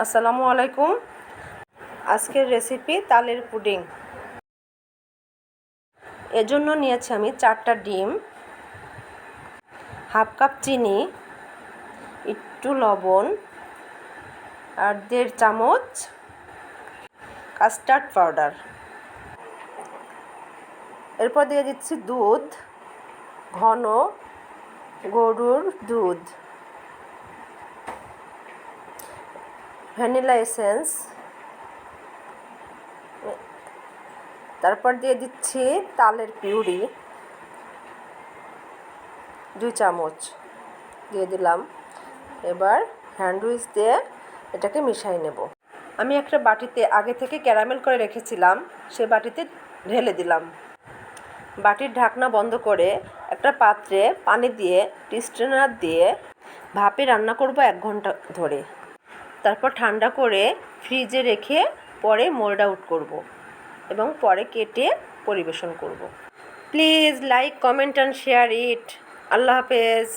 আসসালামু আলাইকুম। আজকের রেসিপি তালের পুডিং। এজন্য নিয়েছি আমি 4টা ডিম, হাফ কাপ চিনি, একটু লবণ আর 1.5 চামচ কাস্টার্ড পাউডার। এরপর দিয়ে দিচ্ছি দুধ, ঘন গরুর দুধ, ভ্যানিলা এসেন্স, তারপর দিয়ে দিচ্ছি তালের পিউরি 2 চামচ দিয়ে দিলাম। এবার হ্যান্ড উইচ দিয়ে এটাকে মিশিয়ে নেব। আমি একটা বাটিতে আগে থেকে ক্যারামেল করে রেখেছিলাম, সে বাটিতে ঢেলে দিলাম। বাটির ঢাকনা বন্ধ করে একটা পাত্রে পানি দিয়ে স্ট্রেনার দিয়ে ভাপে রান্না করব 1 ঘন্টা ধরে। তারপর ঠান্ডা করে ফ্রিজে রেখে পরে মোল্ড আউট করব এবং পরে কেটে পরিবেশন করব। Please like, comment and share it. আল্লাহ হাফেজ।